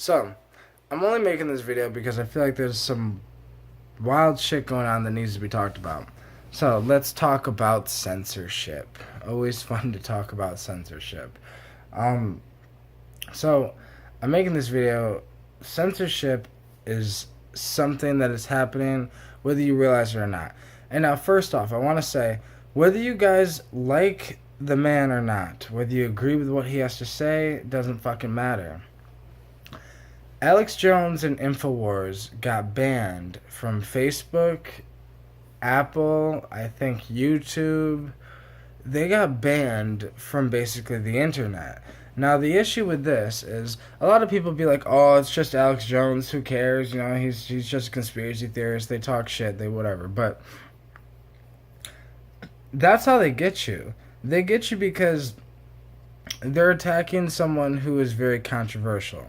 So, I'm only making this video because I feel like there's some wild shit going on that needs to be talked about. So, let's talk about censorship. Always fun to talk about censorship. Um, so, I'm making this video. Censorship is something that is happening whether you realize it or not. And now, first off, I want to say whether you guys like the man or not, whether you agree with what he has to say, doesn't fucking matter. Alex Jones and InfoWars got banned from Facebook, Apple, I think YouTube. They got banned from basically the internet. Now, the issue with this is a lot of people be like, oh, it's just Alex Jones. Who cares? You know, he's just a conspiracy theorist. They talk shit. They whatever. But that's how they get you. They get you because they're attacking someone who is very controversial.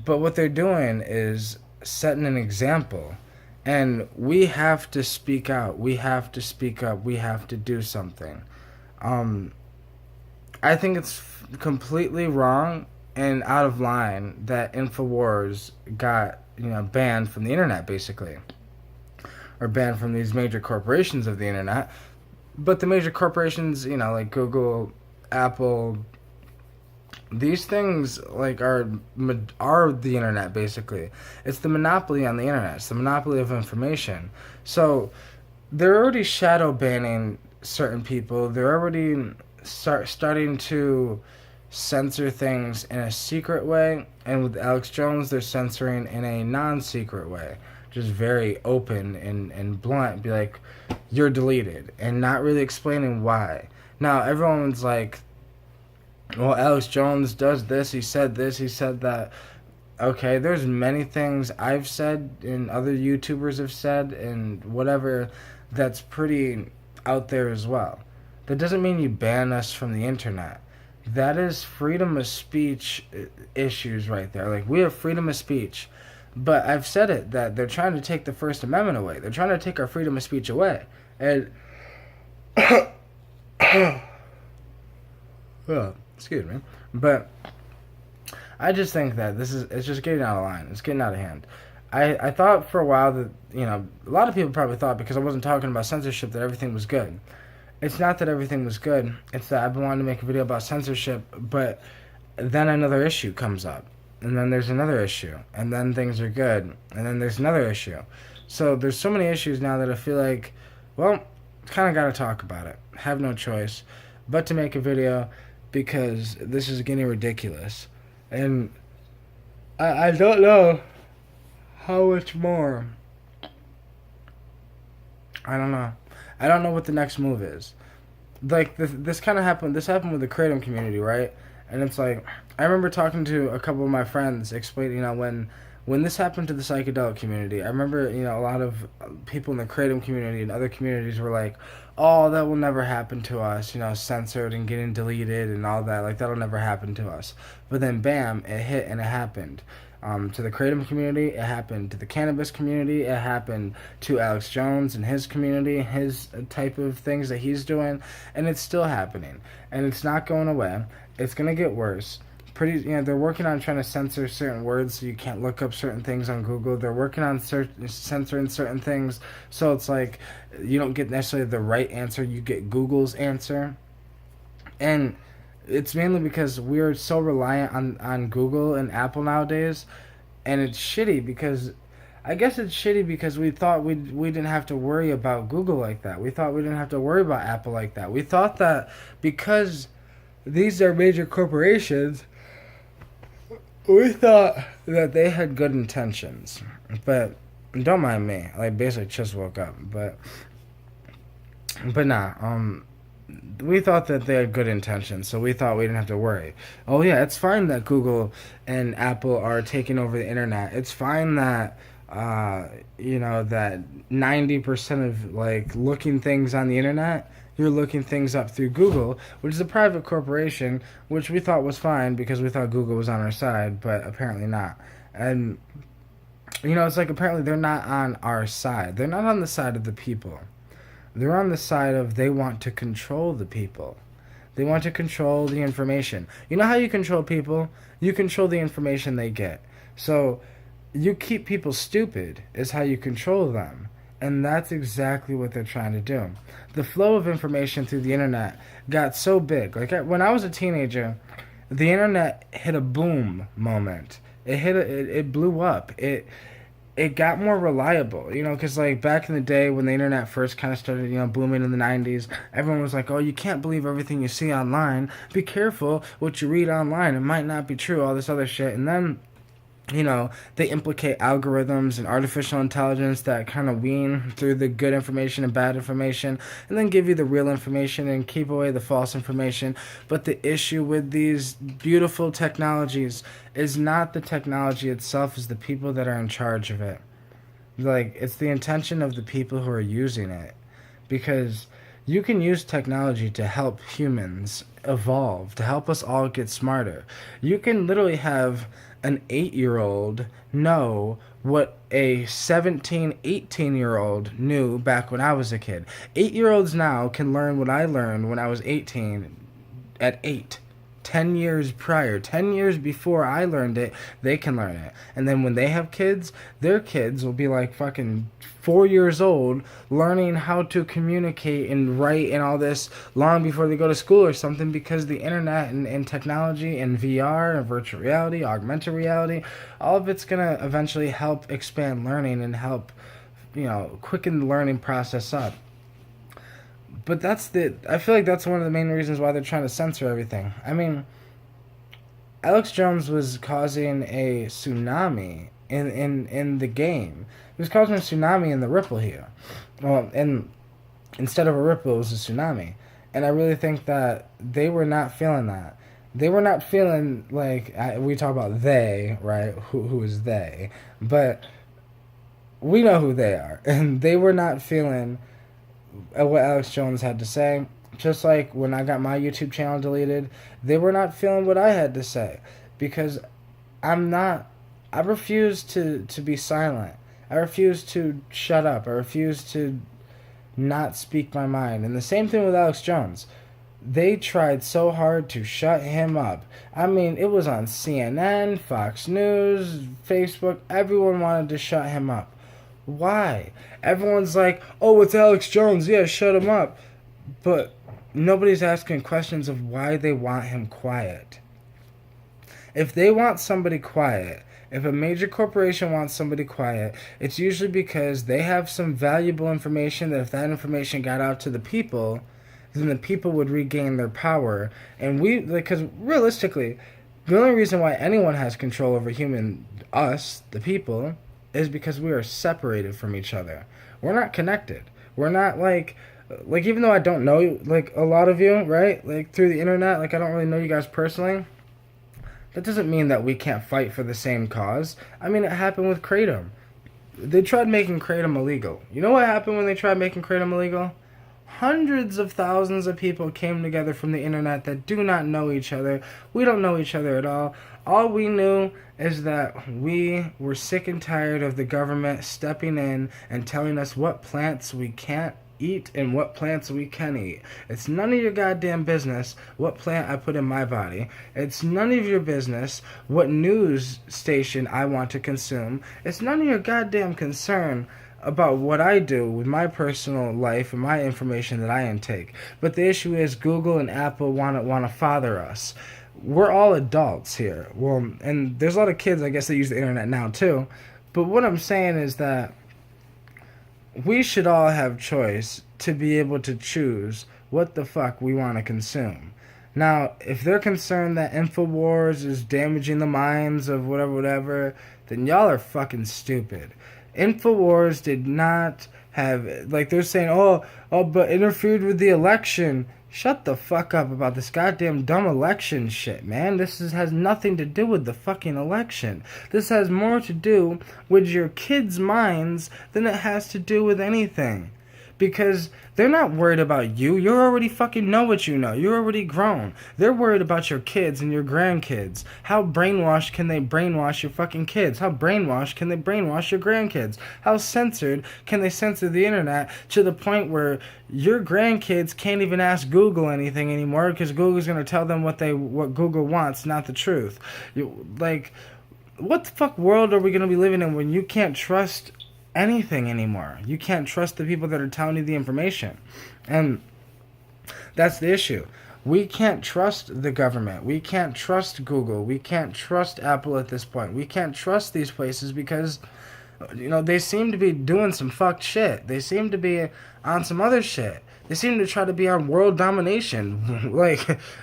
But what they're doing is setting an example. And we have to speak out. We have to speak up. We have to do something. I think it's completely wrong and out of line that InfoWars got, banned from the internet, basically. Or banned from these major corporations of the internet. But the major corporations, like Google, Apple, these things are the internet, basically. It's the monopoly on the internet. It's the monopoly of information. So they're already shadow banning certain people. They're already starting to censor things in a secret way. And with Alex Jones, they're censoring in a non-secret way. Just very open and blunt. Be like, you're deleted. And not really explaining why. Now, everyone's like, well, Alex Jones does this, he said that. Okay, there's many things I've said and other YouTubers have said and whatever that's pretty out there as well. That doesn't mean you ban us from the internet. That is freedom of speech issues right there. Like, we have freedom of speech. But I've said it, that they're trying to take the First Amendment away. They're trying to take our freedom of speech away. And well, excuse me. But I just think that it's just getting out of line. It's getting out of hand. I thought for a while that, a lot of people probably thought because I wasn't talking about censorship that everything was good. It's not that everything was good. It's that I've been wanting to make a video about censorship, but then another issue comes up. And then there's another issue. And then things are good. And then there's another issue. So there's so many issues now that I feel like, well, kind of got to talk about it. Have no choice but to make a video because this is getting ridiculous. And I don't know how much more. I don't know. I don't know what the next move is. Like, this kind of happened. This happened with the Kratom community, right? And it's like, I remember talking to a couple of my friends explaining, when this happened to the psychedelic community, I remember, a lot of people in the Kratom community and other communities were like, oh, that will never happen to us, censored and getting deleted and all that. Like, that'll never happen to us. But then, bam, it hit and it happened. To the Kratom community, it happened. To the cannabis community, it happened. To Alex Jones and his community, his type of things that he's doing. And it's still happening. And it's not going away. It's going to get worse. They're working on trying to censor certain words so you can't look up certain things on Google. They're working on censoring certain things so it's like you don't get necessarily the right answer. You get Google's answer. And it's mainly because we're so reliant on Google and Apple nowadays. And it's shitty because I guess it's shitty because we thought we didn't have to worry about Google like that. We thought we didn't have to worry about Apple like that. We thought that because these are major corporations, we thought that they had good intentions. But don't mind me. I basically just woke up. But nah, we thought that they had good intentions, so we thought we didn't have to worry. Oh yeah, it's fine that Google and Apple are taking over the internet. It's fine that that 90% of looking things on the internet, you're looking things up through Google, which is a private corporation, which we thought was fine because we thought Google was on our side, but apparently not. And it's like apparently they're not on our side. They're not on the side of the people. They're on the side of they want to control the people. They want to control the information. You know how you control people? You control the information they get. So you keep people stupid is how you control them. And that's exactly what they're trying to do. The flow of information through the internet got so big. Like when I was a teenager, the internet hit a boom moment. It blew up. It got more reliable, because like back in the day when the internet first kind of started, booming in the 90s, everyone was like, oh, you can't believe everything you see online. Be careful what you read online. It might not be true, all this other shit. And then they implicate algorithms and artificial intelligence that kind of wean through the good information and bad information and then give you the real information and keep away the false information. But the issue with these beautiful technologies is not the technology itself, it's the people that are in charge of it. Like, it's the intention of the people who are using it. Because you can use technology to help humans evolve, to help us all get smarter. You can literally have an 8-year-old know what a 17, 18-year-old knew back when I was a kid. 8-year-olds now can learn what I learned when I was 18 at 8. 10 years prior, 10 years before I learned it, they can learn it. And then when they have kids, their kids will be like fucking 4 years old learning how to communicate and write and all this long before they go to school or something, because the internet and technology and VR and virtual reality, augmented reality, all of it's going to eventually help expand learning and help, quicken the learning process up. But I feel like that's one of the main reasons why they're trying to censor everything. I mean, Alex Jones was causing a tsunami in the game. He was causing a tsunami in the ripple here. Well, and instead of a ripple, it was a tsunami. And I really think that they were not feeling that. They were not feeling like, we talk about they, right? Who is they? But we know who they are. And they were not feeling what Alex Jones had to say. Just like when I got my YouTube channel deleted, they were not feeling what I had to say, because I refuse to be silent. I refuse to shut up. I refuse to not speak my mind. And the same thing with Alex Jones. They tried so hard to shut him up. I mean, it was on CNN, Fox News, Facebook. Everyone wanted to shut him up. Why? Everyone's like, oh, it's Alex Jones. Yeah, shut him up. But nobody's asking questions of why they want him quiet. If they want somebody quiet, if a major corporation wants somebody quiet, it's usually because they have some valuable information that if that information got out to the people, then the people would regain their power. And because realistically, the only reason why anyone has control over us, the people, is because we are separated from each other. We're not connected. We're not like even though I don't know like a lot of you, right? Like through the internet, like I don't really know you guys personally. That doesn't mean that we can't fight for the same cause. I mean, it happened with Kratom. They tried making Kratom illegal. You know what happened when they tried making Kratom illegal? Hundreds of thousands of people came together from the internet that do not know each other. We don't know each other at all. All we knew is that we were sick and tired of the government stepping in and telling us what plants we can't eat and what plants we can eat. It's none of your goddamn business what plant I put in my body. It's none of your business what news station I want to consume. It's none of your goddamn concern about what I do with my personal life and my information that I intake. But the issue is Google and Apple want to father us. We're all adults here. Well, and there's a lot of kids, I guess, that use the internet now too. But what I'm saying is that we should all have choice to be able to choose what the fuck we want to consume. Now, if they're concerned that InfoWars is damaging the minds of whatever, then y'all are fucking stupid. InfoWars did not have, like they're saying, but interfered with the election. Shut the fuck up about this goddamn dumb election shit, man. This has nothing to do with the fucking election. This has more to do with your kids' minds than it has to do with anything. because they're not worried about you. You already fucking know what you know. You're already grown. They're worried about your kids and your grandkids. How brainwashed can they brainwash your fucking kids? How brainwashed can they brainwash your grandkids? How censored can they censor the internet to the point where your grandkids can't even ask Google anything anymore because Google's going to tell them what Google wants, not the truth. What the fuck world are we going to be living in when you can't trust anything anymore? You can't trust the people that are telling you the information. And that's the issue. We can't trust the government. We can't trust Google. We can't trust Apple at this point. We can't trust these places because, they seem to be doing some fucked shit. They seem to be on some other shit. They seem to try to be on world domination,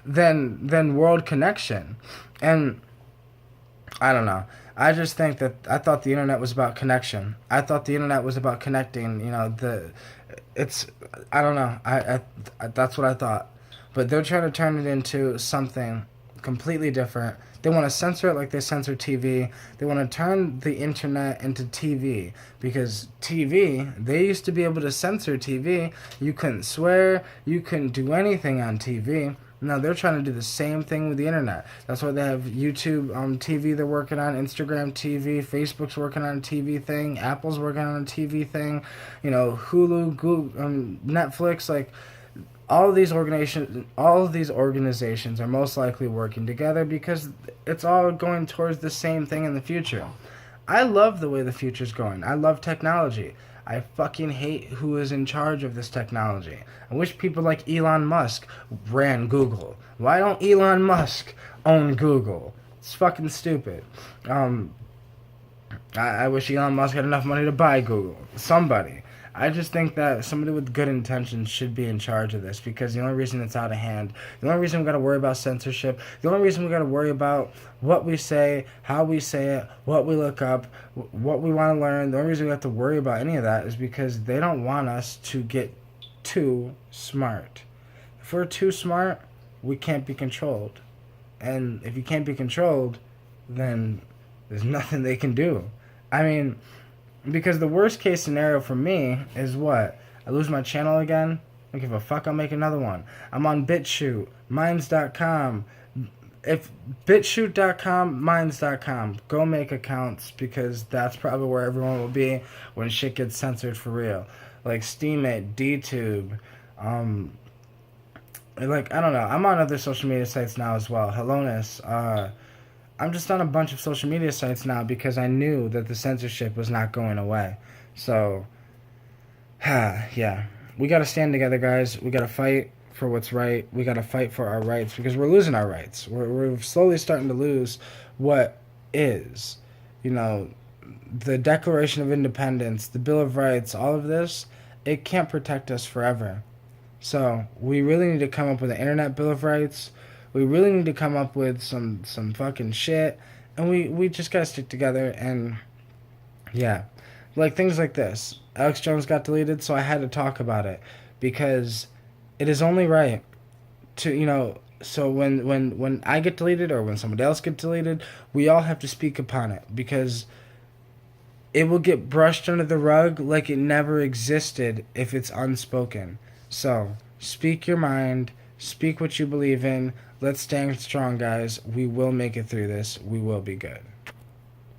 than world connection. And I don't know. I just think that I thought the internet was about connection. I thought the internet was about connecting. I don't know. I that's what I thought. But they're trying to turn it into something completely different. They want to censor it like they censor TV. They want to turn the internet into TV because TV, they used to be able to censor TV. You couldn't swear. You couldn't do anything on TV. Now they're trying to do the same thing with the internet. That's why they have YouTube TV they're working on, Instagram TV, Facebook's working on a TV thing, Apple's working on a TV thing, Hulu, Google, Netflix, all of these organizations are most likely working together because it's all going towards the same thing in the future. I love the way the future's going. I love technology. I fucking hate who is in charge of this technology. I wish people like Elon Musk ran Google. Why don't Elon Musk own Google? It's fucking stupid. I wish Elon Musk had enough money to buy Google. Somebody. I just think that somebody with good intentions should be in charge of this because the only reason it's out of hand, the only reason we got to worry about censorship, the only reason we got to worry about what we say, how we say it, what we look up, what we want to learn, the only reason we have to worry about any of that is because they don't want us to get too smart. If we're too smart, we can't be controlled. And if you can't be controlled, then there's nothing they can do. I mean, because the worst case scenario for me is what? I lose my channel again? I don't give a fuck, I'll make another one. I'm on BitChute, Minds.com. If BitChute.com, Minds.com. Go make accounts because that's probably where everyone will be when shit gets censored for real. Like Steemit, DTube, I don't know. I'm on other social media sites now as well. Hellonis, I'm just on a bunch of social media sites now because I knew that the censorship was not going away. So, yeah. We got to stand together, guys. We got to fight for what's right. We got to fight for our rights because we're losing our rights. We're slowly starting to lose what is. The Declaration of Independence, the Bill of Rights, all of this, it can't protect us forever. So, we really need to come up with an Internet Bill of Rights. We really need to come up with some fucking shit. And we just gotta stick together and, yeah. Things like this. Alex Jones got deleted, so I had to talk about it. Because it is only right to, so when I get deleted or when somebody else gets deleted, we all have to speak upon it. Because it will get brushed under the rug like it never existed if it's unspoken. So, speak your mind. Speak what you believe in. Let's stand strong, guys. We will make it through this. We will be good.